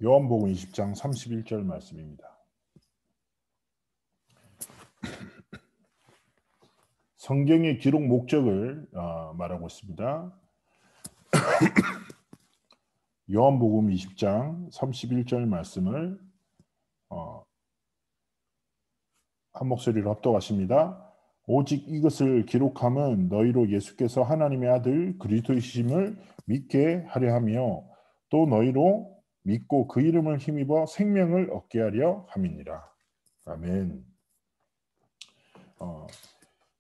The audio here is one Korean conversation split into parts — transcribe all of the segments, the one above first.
요한복음 20장 31절 말씀입니다. 성경의 기록 목적을 말하고 있습니다. 요한복음 20장 31절 말씀을 한 목소리로 합독하십니다. 오직 이것을 기록함은 너희로 예수께서 하나님의 아들 그리스도이심을 믿게 하려 하며 또 너희로 믿고 그 이름을 힘입어 생명을 얻게 하려 함이니라. 아멘.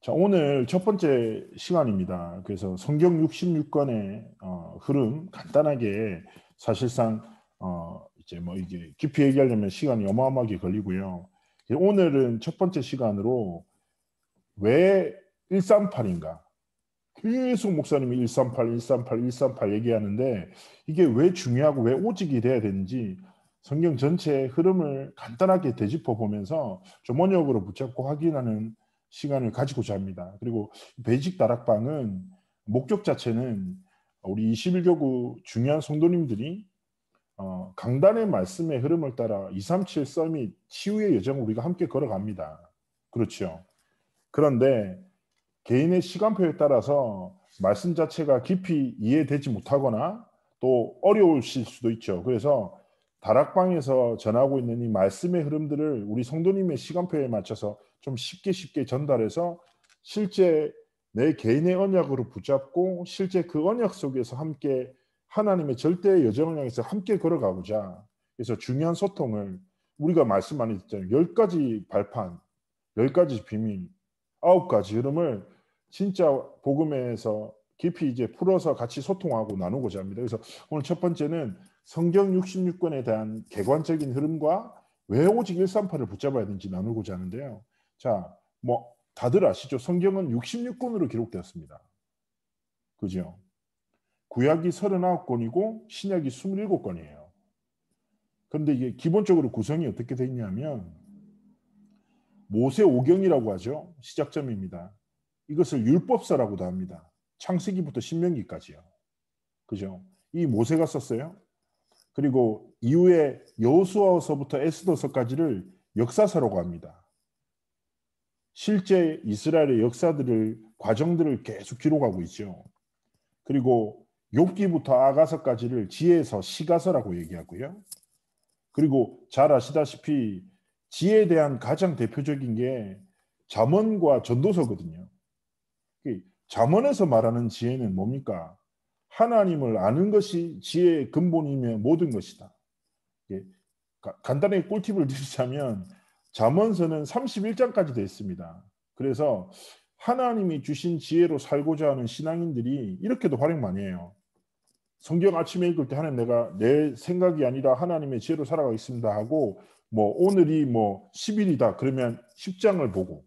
자, 오늘 첫 번째 시간입니다. 그래서 성경 66권의 흐름 간단하게 사실상 이제 뭐 이게 깊이 얘기하려면 시간이 어마어마하게 걸리고요. 오늘은 첫 번째 시간으로 왜 138인가? 계속 목사님이 138, 138, 138 얘기하는데 이게 왜 중요하고 왜 오직이 돼야 되는지 성경 전체의 흐름을 간단하게 되짚어 보면서 좀 원역으로 붙잡고 확인하는 시간을 가지고자 합니다. 그리고 베이직 다락방은 목적 자체는 우리 21교구 중요한 성도님들이 강단의 말씀의 흐름을 따라 237 서밋 치유의 여정을 우리가 함께 걸어갑니다. 그렇죠. 그런데 개인의 시간표에 따라서 말씀 자체가 깊이 이해되지 못하거나 또 어려우실 수도 있죠. 그래서 다락방에서 전하고 있는 이 말씀의 흐름들을 우리 성도님의 시간표에 맞춰서 좀 쉽게 전달해서 실제 내 개인의 언약으로 붙잡고 실제 그 언약 속에서 함께 하나님의 절대의 여정을 향해서 함께 걸어가보자. 그래서 중요한 소통을 우리가 말씀 많이 듣잖아요. 10가지 발판, 10가지 비밀, 9가지 흐름을 진짜 복음에서 깊이 이제 풀어서 같이 소통하고 나누고자 합니다. 그래서 오늘 첫 번째는 성경 66권에 대한 객관적인 흐름과 왜 오직 138을 붙잡아야 되는지 나누고자 하는데요. 자, 뭐 다들 아시죠? 성경은 66권으로 기록되었습니다. 그죠? 구약이 39권이고 신약이 27권이에요. 그런데 이게 기본적으로 구성이 어떻게 되어 있냐면 모세 오경이라고 하죠. 시작점입니다. 이것을 율법서라고도 합니다. 창세기부터 신명기까지요. 그죠? 이 모세가 썼어요. 그리고 이후에 여호수아서부터 에스더서까지를 역사서라고 합니다. 실제 이스라엘의 역사들을 과정들을 계속 기록하고 있죠. 그리고 욥기부터 아가서까지를 지혜서, 시가서라고 얘기하고요. 그리고 잘 아시다시피 지혜에 대한 가장 대표적인 게 잠언과 전도서거든요. 잠언에서 말하는 지혜는 뭡니까? 하나님을 아는 것이 지혜의 근본이며 모든 것이다. 간단하게 꿀팁을 드리자면 잠언서는 31장까지 되어 있습니다. 그래서 하나님이 주신 지혜로 살고자 하는 신앙인들이 이렇게도 활용 많이 해요. 성경 아침에 읽을 때 하나님 내가 내 생각이 아니라 하나님의 지혜로 살아가겠습니다 하고 뭐 오늘이 뭐 10일이다 그러면 10장을 보고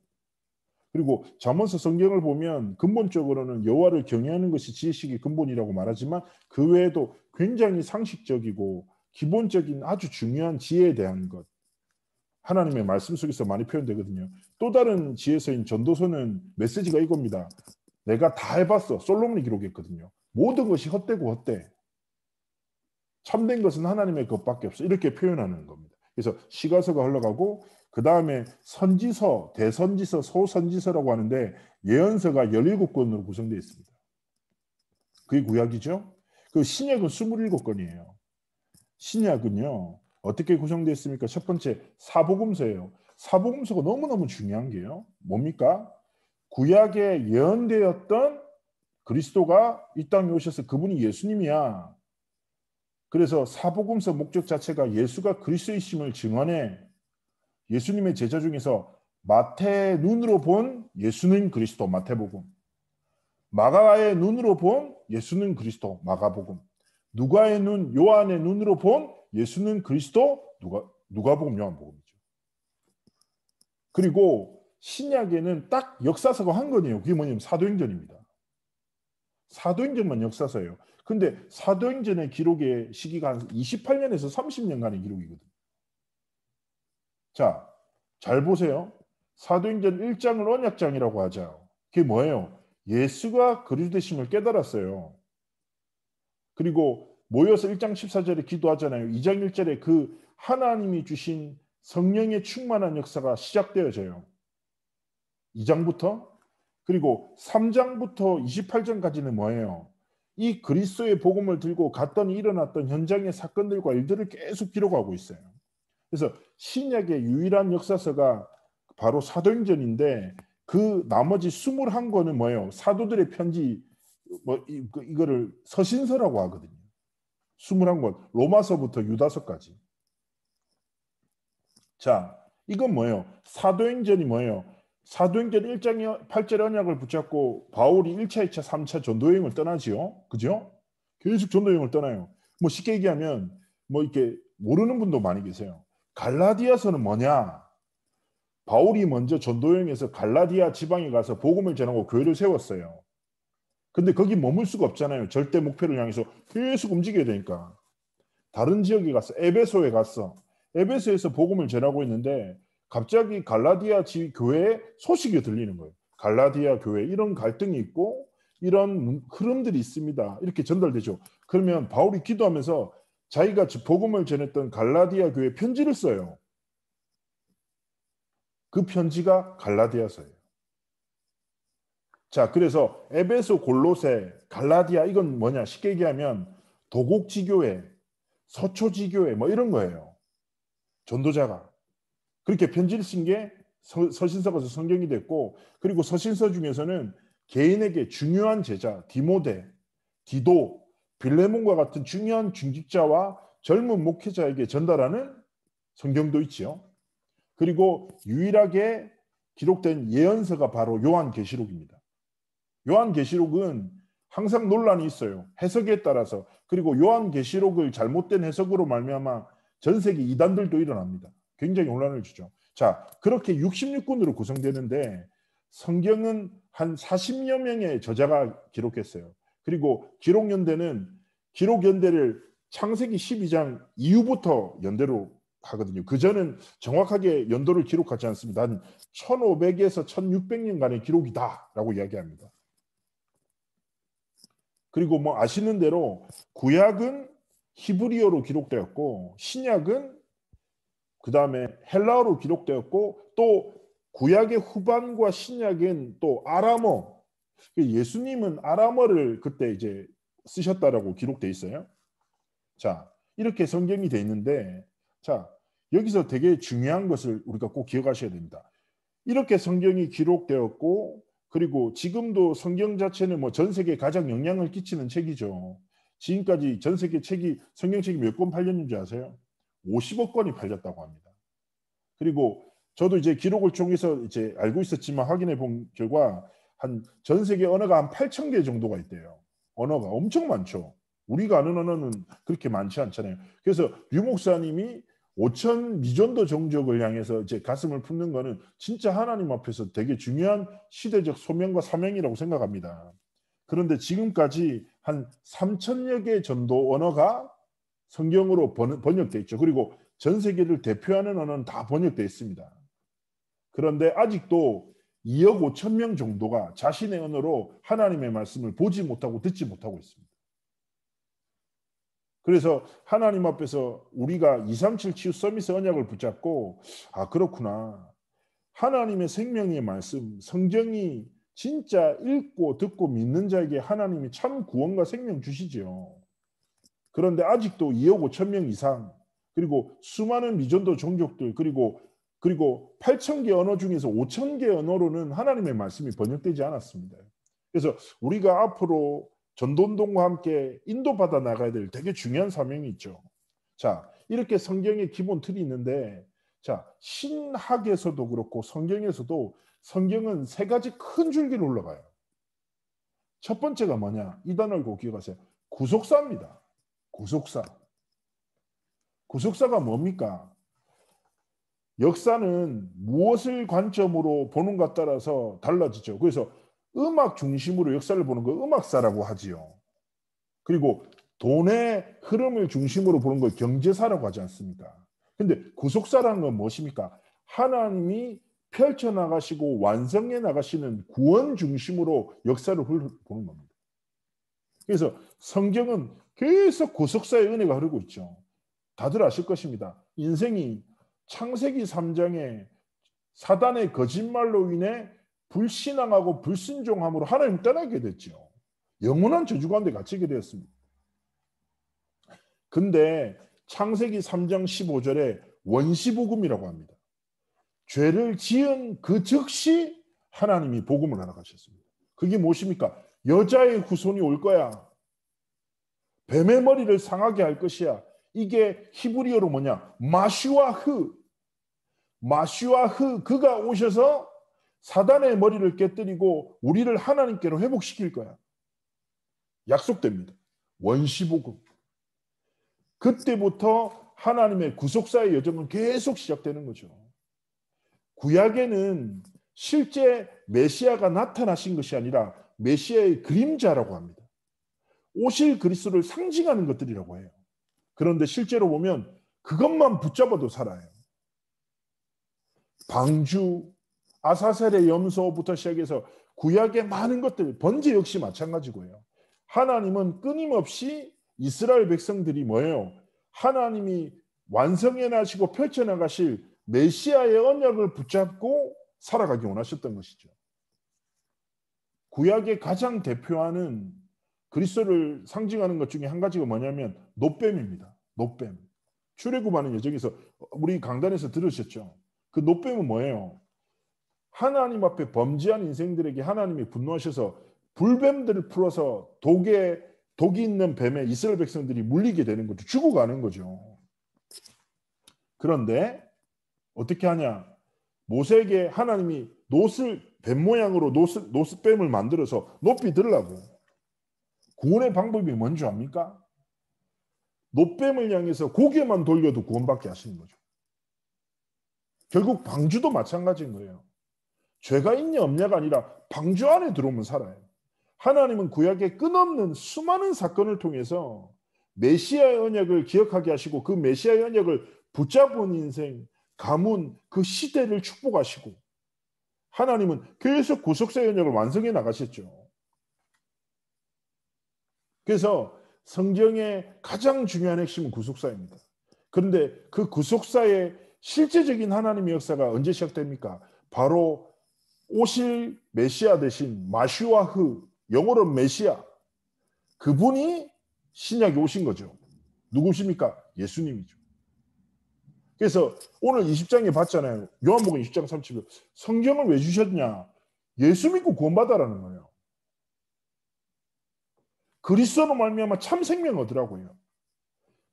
그리고 잠언서 성경을 보면 근본적으로는 여호와를 경외하는 것이 지혜식의 근본이라고 말하지만 그 외에도 굉장히 상식적이고 기본적인 아주 중요한 지혜에 대한 것 하나님의 말씀 속에서 많이 표현되거든요. 또 다른 지혜서인 전도서는 메시지가 이겁니다. 내가 다 해봤어. 솔로몬이 기록했거든요. 모든 것이 헛되고 헛돼. 참된 것은 하나님의 것밖에 없어. 이렇게 표현하는 겁니다. 그래서 시가서가 흘러가고 그 다음에 선지서, 대선지서, 소선지서라고 하는데 예언서가 17권으로 구성되어 있습니다. 그게 구약이죠. 그 신약은 27권이에요. 신약은요. 어떻게 구성되어 있습니까? 첫 번째 사복음서예요. 사복음서가 너무너무 중요한 게요. 뭡니까? 구약에 예언되었던 그리스도가 이 땅에 오셔서 그분이 예수님이야. 그래서 사복음서 목적 자체가 예수가 그리스도이심을 증언해 예수님의 제자 중에서 마태의 눈으로 본 예수는 그리스도 마태복음, 마가의 눈으로 본 예수는 그리스도 마가복음, 누가의 눈 요한의 눈으로 본 예수는 그리스도 누가복음 요한복음이죠. 그리고 신약에는 딱 역사서가 한 권이에요. 그게 뭐냐면 사도행전입니다. 사도행전만 역사서예요. 근데 사도행전의 기록의 시기가 한 28년에서 30년간의 기록이거든요. 자, 잘 보세요. 사도행전 1장을 언약장이라고 하죠. 그게 뭐예요? 예수가 그리스도 되심을 깨달았어요. 그리고 모여서 1장 14절에 기도하잖아요. 2장 1절에 그 하나님이 주신 성령의 충만한 역사가 시작되어져요. 2장부터. 그리고 3장부터 28장까지는 뭐예요? 이 그리스도의 복음을 들고 갔더니 일어났던 현장의 사건들과 일들을 계속 기록하고 있어요. 그래서 신약의 유일한 역사서가 바로 사도행전인데 그 나머지 21권은 뭐예요? 사도들의 편지, 이거를 서신서라고 하거든요. 21권, 로마서부터 유다서까지. 자, 이건 뭐예요? 사도행전이 뭐예요? 사도행전 1장 8절 언약을 붙잡고 바울이 1차, 2차, 3차 전도여행을 떠나지요. 그죠? 계속 전도여행을 떠나요. 뭐 쉽게 얘기하면 뭐 이렇게 모르는 분도 많이 계세요. 갈라디아서는 뭐냐? 바울이 먼저 전도여행에서 갈라디아 지방에 가서 복음을 전하고 교회를 세웠어요. 근데 거기 머물 수가 없잖아요. 절대 목표를 향해서 계속 움직여야 되니까. 다른 지역에 갔어. 에베소에 갔어. 에베소에서 복음을 전하고 있는데 갑자기 갈라디아 교회에 소식이 들리는 거예요. 갈라디아 교회 이런 갈등이 있고 이런 흐름들이 있습니다. 이렇게 전달되죠. 그러면 바울이 기도하면서 자기가 복음을 전했던 갈라디아 교회에 편지를 써요. 그 편지가 갈라디아서예요. 자, 그래서 에베소, 골로새, 갈라디아 이건 뭐냐? 쉽게 얘기하면 도곡지교회, 서초지교회 뭐 이런 거예요. 전도자가. 그렇게 편지를 쓴 게 서신서가 성경이 됐고, 그리고 서신서 중에서는 개인에게 중요한 제자, 디모데, 디도, 빌레몬과 같은 중요한 중직자와 젊은 목회자에게 전달하는 성경도 있지요. 그리고 유일하게 기록된 예언서가 바로 요한계시록입니다. 요한계시록은 항상 논란이 있어요. 해석에 따라서. 그리고 요한계시록을 잘못된 해석으로 말미암아 전 세계 이단들도 일어납니다. 굉장히 혼란을 주죠. 자, 그렇게 66권으로 구성되는데 성경은 한 40여 명의 저자가 기록했어요. 그리고 기록연대를 창세기 12장 이후부터 연대로 하거든요. 그전은 정확하게 연도를 기록하지 않습니다. 한 1500에서 1600년간의 기록이다라고 이야기합니다. 그리고 뭐 아시는 대로 구약은 히브리어로 기록되었고 신약은 그 다음에 헬라어로 기록되었고 또 구약의 후반과 신약은 또 아람어. 예수님은 아람어를 그때 이제 쓰셨다라고 기록돼 있어요. 자, 이렇게 성경이 돼 있는데 자, 여기서 되게 중요한 것을 우리가 꼭 기억하셔야 됩니다. 이렇게 성경이 기록되었고 그리고 지금도 성경 자체는 뭐 전 세계에 가장 영향을 끼치는 책이죠. 지금까지 전 세계 성경책이 몇 권 팔렸는지 아세요? 50억 권이 팔렸다고 합니다. 그리고 저도 이제 기록을 통해서 이제 알고 있었지만 확인해 본 결과 한 전 세계 언어가 한 8,000개 정도가 있대요. 언어가 엄청 많죠. 우리가 아는 언어는 그렇게 많지 않잖아요. 그래서 류 목사님이 5천 미전도 종족을 향해서 이제 가슴을 품는 거는 진짜 하나님 앞에서 되게 중요한 시대적 소명과 사명이라고 생각합니다. 그런데 지금까지 한 3천여 개의 전도 언어가 성경으로 번역돼 있죠. 그리고 전 세계를 대표하는 언어는 다 번역돼 있습니다. 그런데 아직도 2억 5천 명 정도가 자신의 언어로 하나님의 말씀을 보지 못하고 듣지 못하고 있습니다. 그래서 하나님 앞에서 우리가 237 치유 서밋의 언약을 붙잡고 아 그렇구나. 하나님의 생명의 말씀, 성경이 진짜 읽고 듣고 믿는 자에게 하나님이 참 구원과 생명 주시죠. 그런데 아직도 2억 5천 명 이상 그리고 수많은 미전도 종족들 그리고 8,000개 언어 중에서 5,000개 언어로는 하나님의 말씀이 번역되지 않았습니다. 그래서 우리가 앞으로 전도운동과 함께 인도받아 나가야 될 되게 중요한 사명이 있죠. 자, 이렇게 성경의 기본 틀이 있는데 자, 신학에서도 그렇고 성경에서도 성경은 세 가지 큰 줄기로 올라가요. 첫 번째가 뭐냐? 이 단어를 꼭 기억하세요. 구속사입니다. 구속사. 구속사가 뭡니까? 역사는 무엇을 관점으로 보는가 따라서 달라지죠. 그래서 음악 중심으로 역사를 보는 거 음악사라고 하지요. 그리고 돈의 흐름을 중심으로 보는 걸 경제사라고 하지 않습니까? 근데 구속사라는 건 무엇입니까? 하나님이 펼쳐나가시고 완성해 나가시는 구원 중심으로 역사를 보는 겁니다. 그래서 성경은 계속 구속사의 은혜가 흐르고 있죠. 다들 아실 것입니다. 인생이 창세기 3장에 사단의 거짓말로 인해 불신앙하고 불순종함으로 하나님 떠나게 됐죠. 영원한 저주 가운데 갇히게 되었습니다. 근데 창세기 3장 15절에 원시복음이라고 합니다. 죄를 지은 그 즉시 하나님이 복음을 하러 가셨습니다. 그게 무엇입니까? 여자의 후손이 올 거야. 뱀의 머리를 상하게 할 것이야. 이게 히브리어로 뭐냐? 마슈아흐. 마슈아흐. 그가 오셔서 사단의 머리를 깨뜨리고 우리를 하나님께로 회복시킬 거야. 약속됩니다. 원시복음. 그때부터 하나님의 구속사의 여정은 계속 시작되는 거죠. 구약에는 실제 메시아가 나타나신 것이 아니라 메시아의 그림자라고 합니다. 오실 그리스도를 상징하는 것들이라고 해요. 그런데 실제로 보면 그것만 붙잡아도 살아요. 방주, 아사셀의 염소부터 시작해서 구약의 많은 것들, 번제 역시 마찬가지고요. 하나님은 끊임없이 이스라엘 백성들이 뭐예요? 하나님이 완성해 나시고 펼쳐나가실 메시아의 언약을 붙잡고 살아가기 원하셨던 것이죠. 구약의 가장 대표하는 그리스도를 상징하는 것 중에 한 가지가 뭐냐면 노뱀입니다. 노뱀. 출애굽하는 여정에서 우리 강단에서 들으셨죠? 그 노뱀은 뭐예요? 하나님 앞에 범죄한 인생들에게 하나님이 분노하셔서 불뱀들을 풀어서 독이 있는 뱀에 이스라엘 백성들이 물리게 되는 거죠. 죽어가는 거죠. 그런데 어떻게 하냐? 모세에게 하나님이 뱀 모양으로 노스뱀을 만들어서 높이 들라고. 구원의 방법이 뭔지 압니까? 노뱀을 향해서 고개만 돌려도 구원받게 하시는 거죠. 결국 방주도 마찬가지인 거예요. 죄가 있냐 없냐가 아니라 방주 안에 들어오면 살아요. 하나님은 구약의 끝없는 수많은 사건을 통해서 메시아의 언약을 기억하게 하시고 그 메시아의 언약을 붙잡은 인생, 가문, 그 시대를 축복하시고 하나님은 계속 구속사의 언약을 완성해 나가셨죠. 그래서 성경의 가장 중요한 핵심은 구속사입니다. 그런데 그 구속사의 실제적인 하나님의 역사가 언제 시작됩니까? 바로 오실 메시아 대신 마슈아흐, 영어로 메시아, 그분이 신약에 오신 거죠. 누구십니까? 예수님이죠. 그래서 오늘 20장에 봤잖아요. 요한복음 20장 30절. 성경을 왜 주셨냐? 예수 믿고 구원받아라는 거예요. 그리스도로 말미암아 참 생명 얻으라고요.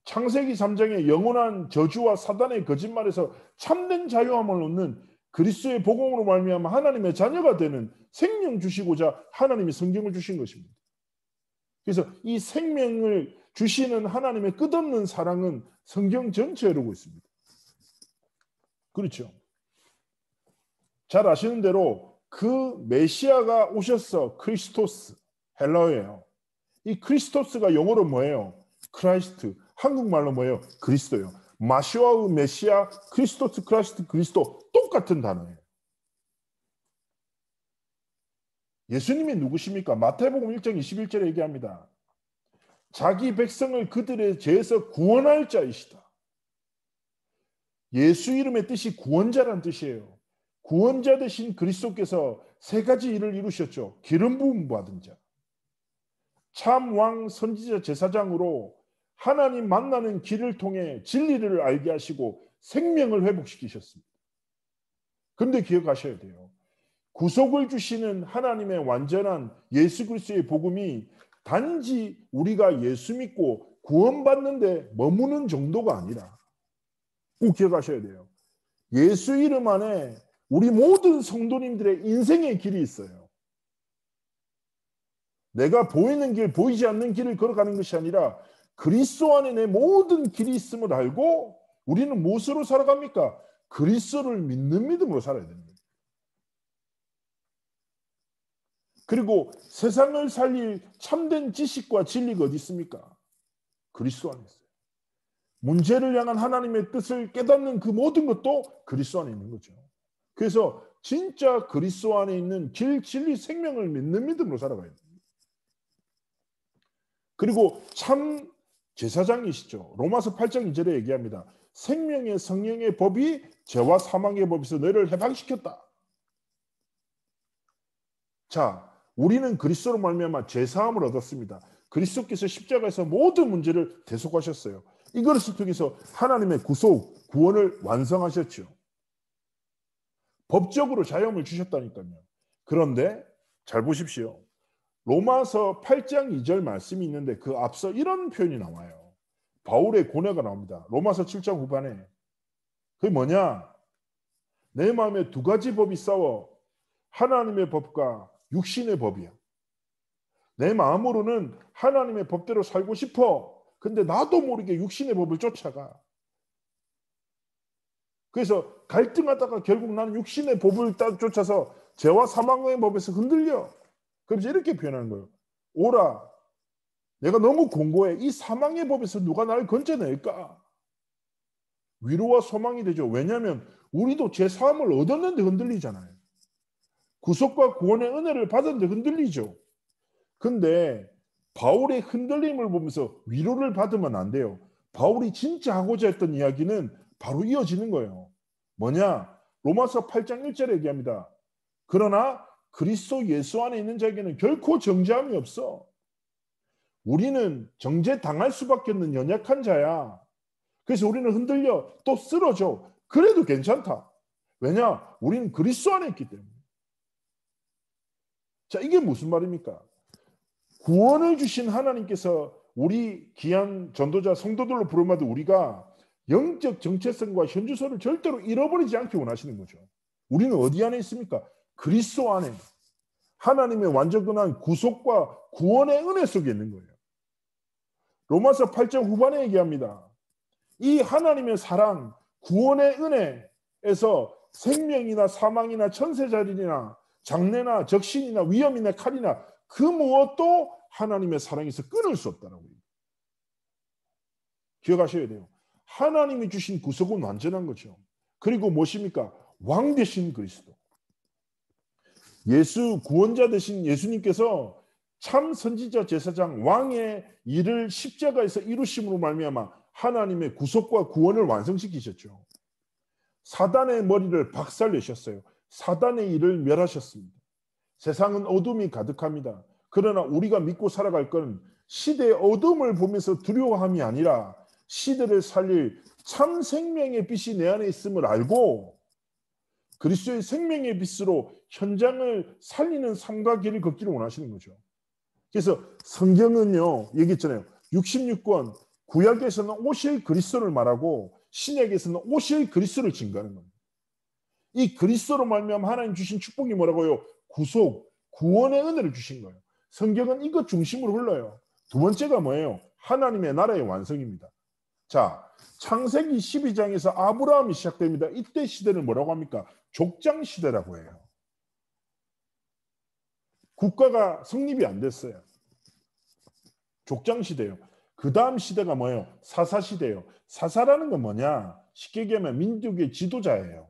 창세기 3장의 영원한 저주와 사단의 거짓말에서 참된 자유함을 얻는 그리스도의 복음으로 말미암아 하나님의 자녀가 되는 생명 주시고자 하나님이 성경을 주신 것입니다. 그래서 이 생명을 주시는 하나님의 끝없는 사랑은 성경 전체에 흐르고 있습니다. 그렇죠. 잘 아시는 대로 그 메시아가 오셨어. 크리스토스. 헬라어예요. 이 크리스토스가 영어로 뭐예요? 크라이스트. 한국말로 뭐예요? 그리스도예요. 마시아우 메시아, 크리스토스, 크라이스트, 그리스도 똑같은 단어예요. 예수님이 누구십니까? 마태복음 1장 21절에 얘기합니다. 자기 백성을 그들의 죄에서 구원할 자이시다. 예수 이름의 뜻이 구원자란 뜻이에요. 구원자 되신 그리스도께서 세 가지 일을 이루셨죠. 기름 부음 받은 자, 참 왕 선지자 제사장으로 하나님 만나는 길을 통해 진리를 알게 하시고 생명을 회복시키셨습니다. 그런데 기억하셔야 돼요. 구속을 주시는 하나님의 완전한 예수 그리스도의 복음이 단지 우리가 예수 믿고 구원받는데 머무는 정도가 아니라 꼭 기억하셔야 돼요. 예수 이름 안에 우리 모든 성도님들의 인생의 길이 있어요. 내가 보이는 길, 보이지 않는 길을 걸어가는 것이 아니라 그리스도 안에 내 모든 길이 있음을 알고 우리는 무엇으로 살아갑니까? 그리스도를 믿는 믿음으로 살아야 됩니다. 그리고 세상을 살릴 참된 지식과 진리가 어디 있습니까? 그리스도 안에 있어요. 문제를 향한 하나님의 뜻을 깨닫는 그 모든 것도 그리스도 안에 있는 거죠. 그래서 진짜 그리스도 안에 있는 길, 진리, 생명을 믿는 믿음으로 살아가야 됩니다. 그리고 참 제사장이시죠. 로마서 8장 2절에 얘기합니다. 생명의 성령의 법이 죄와 사망의 법에서 너를 해방시켰다. 자, 우리는 그리스도로 말미암아 죄사함을 얻었습니다. 그리스도께서 십자가에서 모든 문제를 대속하셨어요. 이것을 통해서 하나님의 구속, 구원을 완성하셨죠. 법적으로 자유함을 주셨다니까요. 그런데 잘 보십시오. 로마서 8장 2절 말씀이 있는데 그 앞서 이런 표현이 나와요. 바울의 고뇌가 나옵니다. 로마서 7장 후반에. 그게 뭐냐? 내 마음에 두 가지 법이 싸워. 하나님의 법과 육신의 법이야. 내 마음으로는 하나님의 법대로 살고 싶어. 근데 나도 모르게 육신의 법을 쫓아가. 그래서 갈등하다가 결국 나는 육신의 법을 쫓아서 죄와 사망의 법에서 흔들려. 그래서 이렇게 표현하는 거예요. 오라, 내가 너무 공고해. 이 사망의 법에서 누가 나를 건져낼까? 위로와 소망이 되죠. 왜냐하면 우리도 죄 사함을 얻었는데 흔들리잖아요. 구속과 구원의 은혜를 받았는데 흔들리죠. 근데 바울의 흔들림을 보면서 위로를 받으면 안 돼요. 바울이 진짜 하고자 했던 이야기는 바로 이어지는 거예요. 뭐냐? 로마서 8장 1절에 얘기합니다. 그러나 그리스도 예수 안에 있는 자에게는 결코 정죄함이 없어. 우리는 정죄당할 수밖에 없는 연약한 자야. 그래서 우리는 흔들려 또 쓰러져. 그래도 괜찮다. 왜냐? 우리는 그리스도 안에 있기 때문에. 자, 이게 무슨 말입니까? 구원을 주신 하나님께서 우리 귀한 전도자 성도들로 부름받은 우리가 영적 정체성과 현주소를 절대로 잃어버리지 않기 원하시는 거죠. 우리는 어디 안에 있습니까? 그리스도 안에 하나님의 완전한 구속과 구원의 은혜 속에 있는 거예요. 로마서 8장 후반에 얘기합니다. 이 하나님의 사랑, 구원의 은혜에서 생명이나 사망이나 천세자리나 장래나 적신이나 위험이나 칼이나 그 무엇도 하나님의 사랑에서 끊을 수 없다라고. 기억하셔야 돼요. 하나님이 주신 구속은 완전한 거죠. 그리고 무엇입니까? 왕 되신 그리스도. 예수 구원자 되신 예수님께서 참 선지자 제사장 왕의 일을 십자가에서 이루심으로 말미암아 하나님의 구속과 구원을 완성시키셨죠. 사단의 머리를 박살내셨어요. 사단의 일을 멸하셨습니다. 세상은 어둠이 가득합니다. 그러나 우리가 믿고 살아갈 것은 시대의 어둠을 보면서 두려워함이 아니라 시대를 살릴 참 생명의 빛이 내 안에 있음을 알고 그리스도의 생명의 빛으로 현장을 살리는 삶과 길을 걷기를 원하시는 거죠. 그래서 성경은요, 얘기했잖아요. 66권 구약에서는 오실 그리스도를 말하고 신약에서는 오실 그리스도를 증거하는 겁니다. 이 그리스도로 말미암아 하나님 주신 축복이 뭐라고요? 구속, 구원의 은혜를 주신 거예요. 성경은 이것 중심으로 흘러요. 두 번째가 뭐예요? 하나님의 나라의 완성입니다. 자, 창세기 12장에서 아브라함이 시작됩니다. 이때 시대를 뭐라고 합니까? 족장 시대라고 해요. 국가가 성립이 안 됐어요. 족장 시대예요. 그 다음 시대가 뭐예요? 사사 시대예요. 사사라는 건 뭐냐? 쉽게 얘기하면 민족의 지도자예요.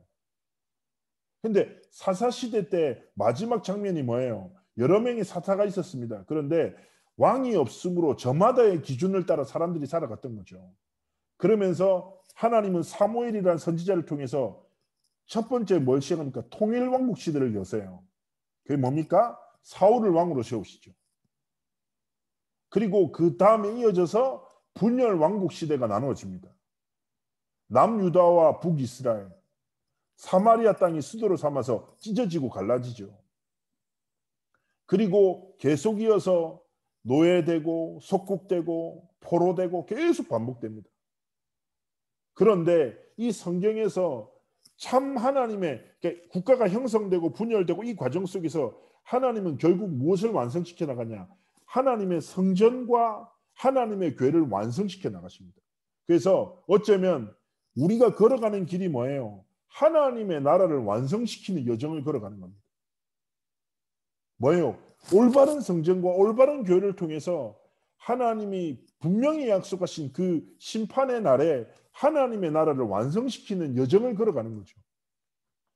근데 사사 시대 때 마지막 장면이 뭐예요? 여러 명의 사사가 있었습니다. 그런데 왕이 없으므로 저마다의 기준을 따라 사람들이 살아갔던 거죠. 그러면서 하나님은 사무엘이라는 선지자를 통해서 첫 번째 뭘 시작합니까? 통일왕국 시대를 여세요. 그게 뭡니까? 사울을 왕으로 세우시죠. 그리고 그 다음에 이어져서 분열 왕국 시대가 나누어집니다. 남유다와 북이스라엘, 사마리아 땅이 수도로 삼아서 찢어지고 갈라지죠. 그리고 계속 이어서 노예되고 속국되고 포로되고 계속 반복됩니다. 그런데 이 성경에서 참 하나님의 국가가 형성되고 분열되고 이 과정 속에서 하나님은 결국 무엇을 완성시켜 나가냐? 하나님의 성전과 하나님의 교회를 완성시켜 나가십니다. 그래서 어쩌면 우리가 걸어가는 길이 뭐예요? 하나님의 나라를 완성시키는 여정을 걸어가는 겁니다. 뭐예요? 올바른 성전과 올바른 교회를 통해서 하나님이 분명히 약속하신 그 심판의 날에 하나님의 나라를 완성시키는 여정을 걸어가는 거죠.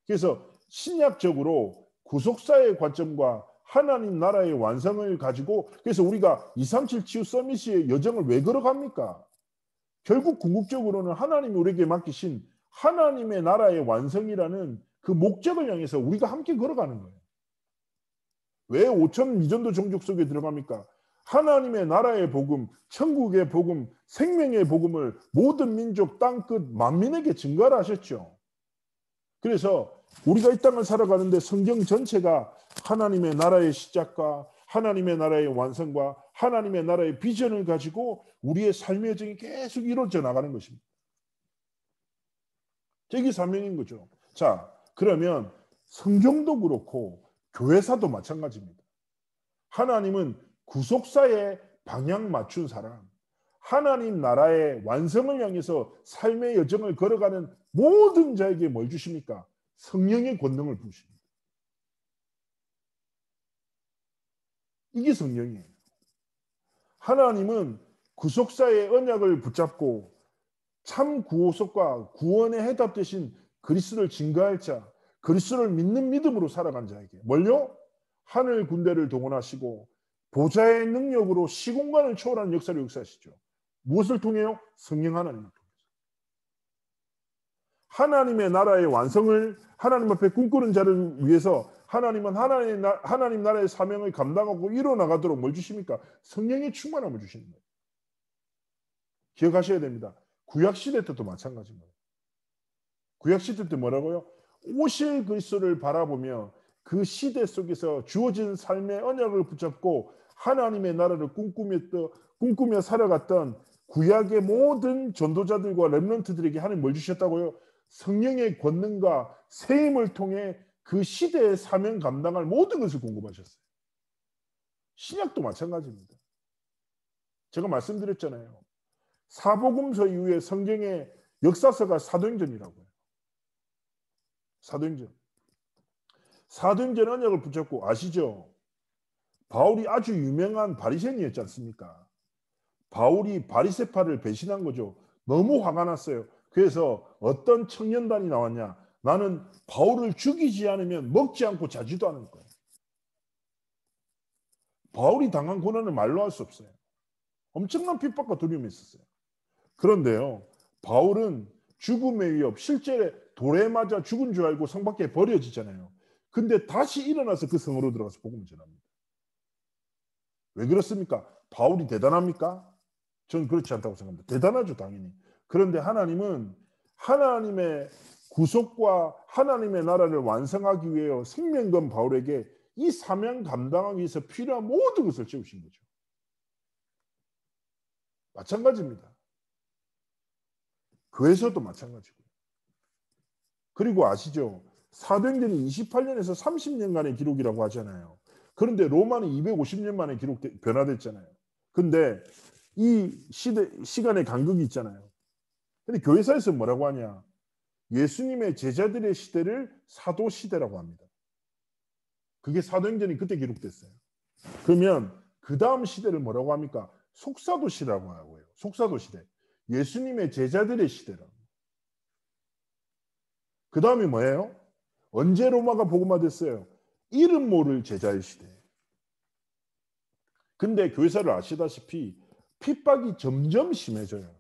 그래서 신약적으로 구속사의 관점과 하나님 나라의 완성을 가지고, 그래서 우리가 237 치유 서밋의 여정을 왜 걸어갑니까? 결국 궁극적으로는 하나님이 우리에게 맡기신 하나님의 나라의 완성이라는 그 목적을 향해서 우리가 함께 걸어가는 거예요. 왜 5천 미전도 종족 속에 들어갑니까? 하나님의 나라의 복음, 천국의 복음, 생명의 복음을 모든 민족, 땅끝, 만민에게 증거를 하셨죠. 그래서 우리가 이 땅을 살아가는데 성경 전체가 하나님의 나라의 시작과 하나님의 나라의 완성과 하나님의 나라의 비전을 가지고 우리의 삶의 여정이 계속 이루어져 나가는 것입니다. 이게 사명인 거죠. 자, 그러면 성경도 그렇고 교회사도 마찬가지입니다. 하나님은 구속사에 방향 맞춘 사람, 하나님 나라의 완성을 향해서 삶의 여정을 걸어가는 모든 자에게 뭘 주십니까? 성령의 권능을 부으십니다. 이게 성령이에요. 하나님은 구속사의 언약을 붙잡고 참 구속과 구원의 해답 대신 그리스도를 증거할 자, 그리스도를 믿는 믿음으로 살아간 자에게 뭘요? 하늘 군대를 동원하시고 보좌의 능력으로 시공간을 초월하는 역사를 역사하시죠. 무엇을 통해요? 성령 하나님을 통해서. 하나님의 나라의 완성을 하나님 앞에 꿈꾸는 자를 위해서 하나님은 하나님 나라의 사명을 감당하고 이뤄나가도록 뭘 주십니까? 성령의 충만함을 주시는 거예요. 기억하셔야 됩니다. 구약시대 때도 마찬가지입니다. 구약시대 때 뭐라고요? 오실 그리스도를 바라보며 그 시대 속에서 주어진 삶의 언약을 붙잡고 하나님의 나라를 꿈꾸며 살아갔던 구약의 모든 전도자들과 렘넌트들에게 하나님 뭘 주셨다고요? 성령의 권능과 세임을 통해 그 시대의 사명 감당할 모든 것을 공급하셨어요. 신약도 마찬가지입니다. 제가 말씀드렸잖아요. 사복음서 이후에 성경의 역사서가 사도행전이라고요. 사도행전. 사도행전 언약을 붙잡고 아시죠? 바울이 아주 유명한 바리새인이었지 않습니까? 바울이 바리새파를 배신한 거죠. 너무 화가 났어요. 그래서 어떤 청년단이 나왔냐? 나는 바울을 죽이지 않으면 먹지 않고 자지도 않을 거야. 바울이 당한 고난을 말로 할 수 없어요. 엄청난 핍박과 두려움이 있었어요. 그런데요, 바울은 죽음의 위협, 실제 돌에 맞아 죽은 줄 알고 성 밖에 버려지잖아요. 근데 다시 일어나서 그 성으로 들어가서 복음을 전합니다. 왜 그렇습니까? 바울이 대단합니까? 저는 그렇지 않다고 생각합니다. 대단하죠, 당연히. 그런데 하나님은 하나님의 구속과 하나님의 나라를 완성하기 위해 생명건 바울에게 이 사명 감당하기 위해서 필요한 모든 것을 채우신 거죠. 마찬가지입니다. 교회에서도 마찬가지고요. 그리고 아시죠? 사도행전이 28년에서 30년간의 기록이라고 하잖아요. 그런데 로마는 250년 만에 변화됐잖아요. 근데 이 시간의 간극이 있잖아요. 근데 교회사에서 뭐라고 하냐? 예수님의 제자들의 시대를 사도 시대라고 합니다. 그게 사도행전이 그때 기록됐어요. 그러면 그 다음 시대를 뭐라고 합니까? 속사도 시대라고 하고요. 속사도 시대. 예수님의 제자들의 시대라고. 그 다음이 뭐예요? 언제 로마가 복음화됐어요? 이름 모를 제자의 시대. 근데 교회사를 아시다시피 핍박이 점점 심해져요.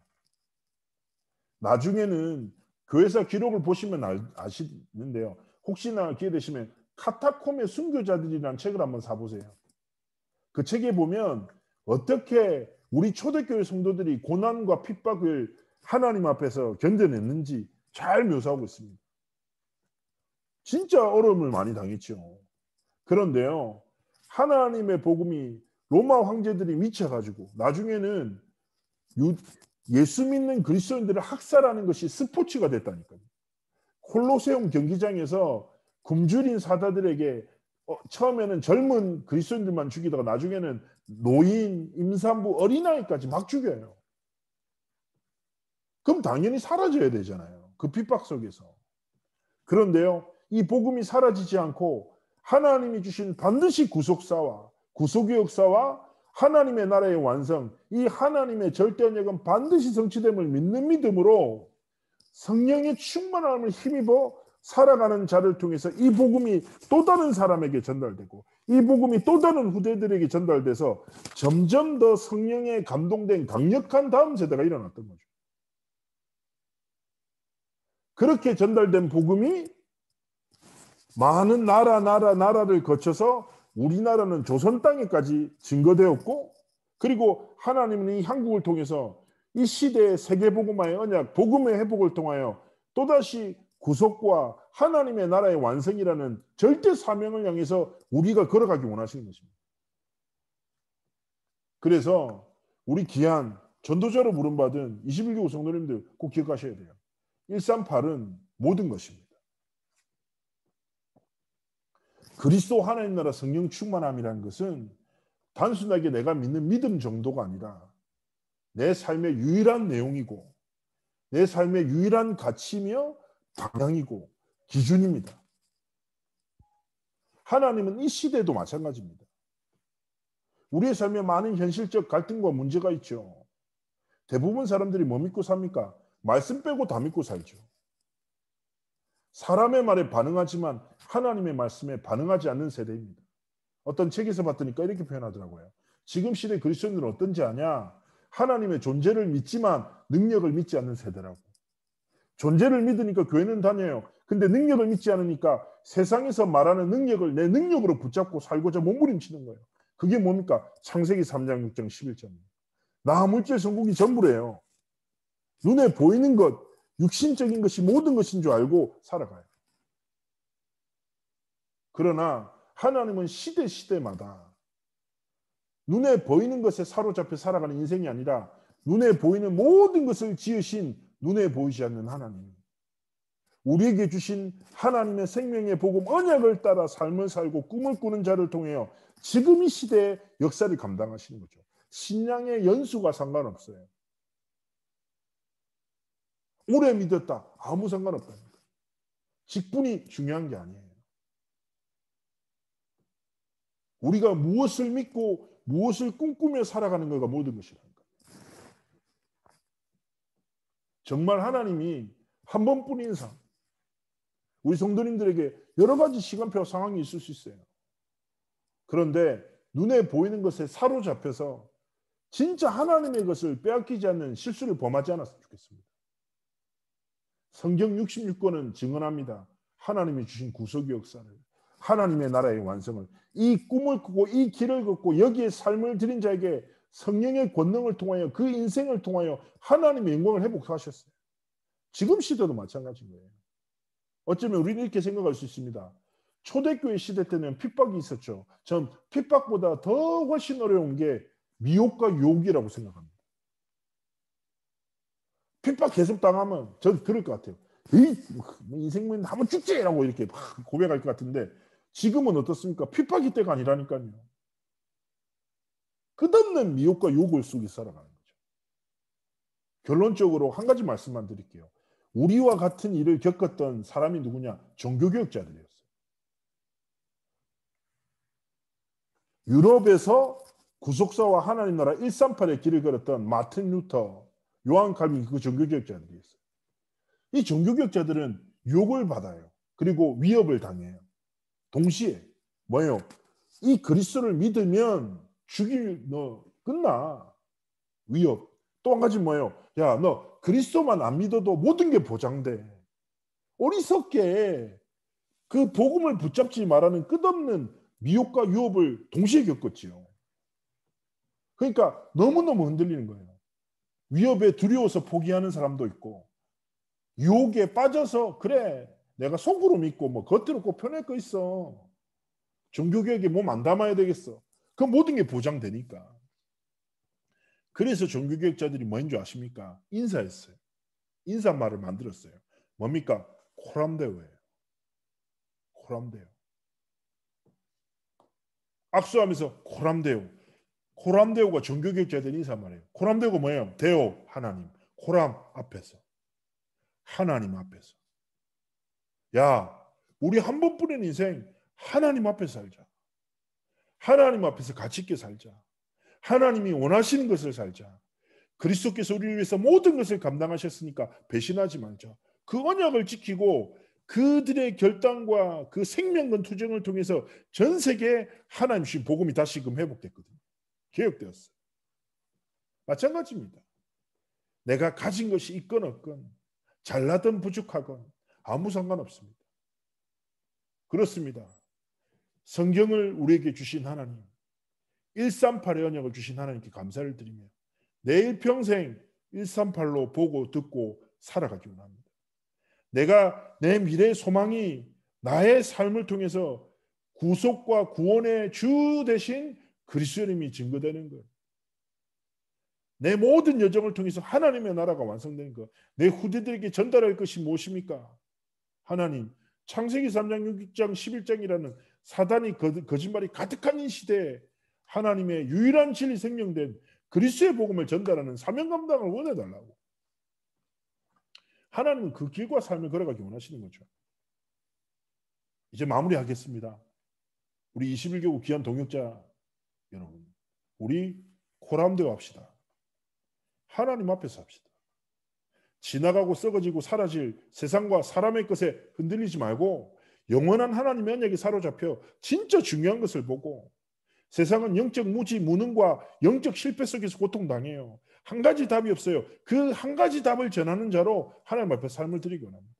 나중에는 교회사 기록을 보시면 아시는데요. 혹시나 기회 되시면 카타콤의 순교자들이라는 책을 한번 사보세요. 그 책에 보면 어떻게 우리 초대교회 성도들이 고난과 핍박을 하나님 앞에서 견뎌냈는지 잘 묘사하고 있습니다. 진짜 어려움을 많이 당했죠. 그런데요, 하나님의 복음이 로마 황제들이 미쳐가지고 나중에는 예수 믿는 그리스도인들을 학살하는 것이 스포츠가 됐다니까요. 콜로세움 경기장에서 굶주린 사다들에게 처음에는 젊은 그리스도인들만 죽이다가 나중에는 노인, 임산부, 어린아이까지 막 죽여요. 그럼 당연히 사라져야 되잖아요. 그 핍박 속에서. 그런데요, 이 복음이 사라지지 않고 하나님이 주신 반드시 구속사와 구속의 역사와 하나님의 나라의 완성, 이 하나님의 절대 언약은 반드시 성취됨을 믿는 믿음으로 성령의 충만함을 힘입어 살아가는 자를 통해서 이 복음이 또 다른 사람에게 전달되고 이 복음이 또 다른 후대들에게 전달돼서 점점 더 성령에 감동된 강력한 다음 세대가 일어났던 거죠. 그렇게 전달된 복음이 많은 나라를 거쳐서 우리나라는 조선 땅에까지 증거되었고, 그리고 하나님은 이 한국을 통해서 이 시대의 세계복음화의 언약, 복음의 회복을 통하여 또다시 구속과 하나님의 나라의 완성이라는 절대 사명을 향해서 우리가 걸어가기 원하시는 것입니다. 그래서 우리 귀한 전도자로 부름받은 21개 성도님들 꼭 기억하셔야 돼요. 138은 모든 것입니다. 그리스도 하나님 나라 성령 충만함이라는 것은 단순하게 내가 믿는 믿음 정도가 아니라 내 삶의 유일한 내용이고 내 삶의 유일한 가치며 방향이고 기준입니다. 하나님은 이 시대도 마찬가지입니다. 우리의 삶에 많은 현실적 갈등과 문제가 있죠. 대부분 사람들이 뭐 믿고 삽니까? 말씀 빼고 다 믿고 살죠. 사람의 말에 반응하지만 하나님의 말씀에 반응하지 않는 세대입니다. 어떤 책에서 봤더니까 이렇게 표현하더라고요. 지금 시대 그리스도인들은 어떤지 아냐? 하나님의 존재를 믿지만 능력을 믿지 않는 세대라고. 존재를 믿으니까 교회는 다녀요. 근데 능력을 믿지 않으니까 세상에서 말하는 능력을 내 능력으로 붙잡고 살고자 몸부림치는 거예요. 그게 뭡니까? 창세기 3장 6장 11절입니다. 나 물질 성공이 전부래요. 눈에 보이는 것, 육신적인 것이 모든 것인 줄 알고 살아가요. 그러나 하나님은 시대마다 눈에 보이는 것에 사로잡혀 살아가는 인생이 아니라 눈에 보이는 모든 것을 지으신 눈에 보이지 않는 하나님, 우리에게 주신 하나님의 생명의 복음 언약을 따라 삶을 살고 꿈을 꾸는 자를 통하여 지금 이 시대의 역사를 감당하시는 거죠. 신앙의 연수가 상관없어요. 오래 믿었다. 아무 상관없다니까. 직분이 중요한 게 아니에요. 우리가 무엇을 믿고 무엇을 꿈꾸며 살아가는 것가 모든 것이라니까. 정말 하나님이 한 번뿐인 삶, 우리 성도님들에게 여러 가지 시간표 상황이 있을 수 있어요. 그런데 눈에 보이는 것에 사로잡혀서 진짜 하나님의 것을 빼앗기지 않는 실수를 범하지 않았으면 좋겠습니다. 성경 66권은 증언합니다. 하나님이 주신 구속의 역사를, 하나님의 나라의 완성을, 이 꿈을 꾸고 이 길을 걷고 여기에 삶을 들인 자에게 성령의 권능을 통하여 그 인생을 통하여 하나님의 영광을 회복하셨어요. 지금 시대도 마찬가지인 거예요. 어쩌면 우리는 이렇게 생각할 수 있습니다. 초대교회 시대 때는 핍박이 있었죠. 전 핍박보다 더 훨씬 어려운 게 미혹과 유혹이라고 생각합니다. 핍박 계속 당하면 저는 그럴 것 같아요. 인생은 한번 죽지라고 이렇게 고백할 것 같은데 지금은 어떻습니까? 핍박이 때가 아니라니까요. 끝없는 미혹과 유혹을 속에 살아가는 거죠. 결론적으로 한 가지 말씀만 드릴게요. 우리와 같은 일을 겪었던 사람이 누구냐? 종교개혁자들이었어요. 유럽에서 구속사와 하나님 나라 138의 길을 걸었던 마틴 루터, 요한 칼빈, 그 종교개혁자들이었어요. 이 종교개혁자들은 유혹을 받아요. 그리고 위협을 당해요. 동시에 뭐예요? 이 그리스도를 믿으면 너 끝나. 위협. 또 한 가지 뭐예요? 야, 너 그리스도만 안 믿어도 모든 게 보장돼. 어리석게 그 복음을 붙잡지 말라는 끝없는 미혹과 유혹을 동시에 겪었지요. 그러니까 너무너무 흔들리는 거예요. 위협에 두려워서 포기하는 사람도 있고 유혹에 빠져서 그래 내가 속으로 믿고 뭐 겉으로 꼭 편할 거 있어. 종교개혁에 몸 안 담아야 되겠어. 그 모든 게 보장되니까. 그래서 종교개혁자들이 뭐인 줄 아십니까? 인사했어요. 인사말을 만들었어요. 뭡니까? 코람데오예요. 코람데오. 악수하면서 코람데오. 코람데오가 종교개혁자들 인사말이에요. 코람데오가 뭐예요? 데오, 하나님. 코람 앞에서. 하나님 앞에서. 야, 우리 한 번뿐인 인생 하나님 앞에서 살자. 하나님 앞에서 가치 있게 살자. 하나님이 원하시는 것을 살자. 그리스도께서 우리를 위해서 모든 것을 감당하셨으니까 배신하지 말자. 그 언약을 지키고 그들의 결단과 그 생명건 투쟁을 통해서 전 세계에 하나님 주신 복음이 다시금 회복됐거든요. 개혁되었어요. 마찬가지입니다. 내가 가진 것이 있건 없건 잘나든 부족하건 아무 상관없습니다. 그렇습니다. 성경을 우리에게 주신 하나님, 138의 언약을 주신 하나님께 감사를 드리며 내일 평생 138로 보고 듣고 살아가기 원합니다. 내가 내 미래의 소망이 나의 삶을 통해서 구속과 구원의 주 대신 그리스도님이 증거되는 것. 내 모든 여정을 통해서 하나님의 나라가 완성되는 것. 내 후대들에게 전달할 것이 무엇입니까? 하나님, 창세기 3장, 6장, 11장이라는 사단이 거짓말이 가득한 이 시대에 하나님의 유일한 진리 생명된 그리스도의 복음을 전달하는 사명 감당을 원해달라고. 하나님은 그 길과 삶을 걸어가기 원하시는 거죠. 이제 마무리하겠습니다. 우리 21개국 귀한 동역자 여러분, 우리 코람되어 합시다. 하나님 앞에서 합시다. 지나가고 썩어지고 사라질 세상과 사람의 것에 흔들리지 말고 영원한 하나님의 언약에 사로잡혀 진짜 중요한 것을 보고, 세상은 영적 무지, 무능과 영적 실패 속에서 고통당해요. 한 가지 답이 없어요. 그 한 가지 답을 전하는 자로 하나님 앞에 삶을 드리기 원합니다.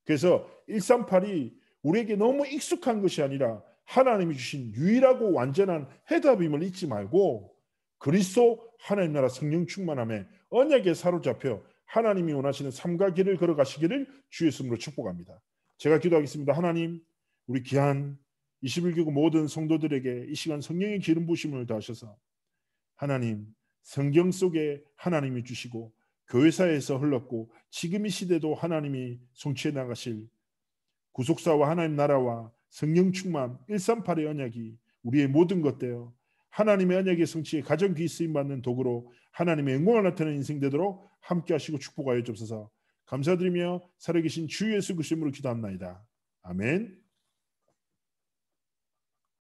그래서 138이 우리에게 너무 익숙한 것이 아니라 하나님이 주신 유일하고 완전한 해답임을 잊지 말고 그리스도 하나님 나라 성령 충만함에 언약에 사로잡혀 하나님이 원하시는 삶과 길을 걸어가시기를 주의 이름으로 축복합니다. 제가 기도하겠습니다. 하나님, 우리 귀한 21개국 모든 성도들에게 이 시간 성령의 기름 부으심을 더하셔서 하나님, 성경 속에 하나님이 주시고 교회사에서 흘렀고 지금 이 시대도 하나님이 성취해 나가실 구속사와 하나님 나라와 성령 충만 138의 언약이 우리의 모든 것 되어 하나님의 언약의 성취에 가장 귀 쓰임 받는 도구로 하나님의 영광을 나타내는 인생 되도록 함께 하시고 축복하여 주옵소서. 감사드리며 살아계신 주 예수 그리스도 이름으로 기도합나이다. 아멘.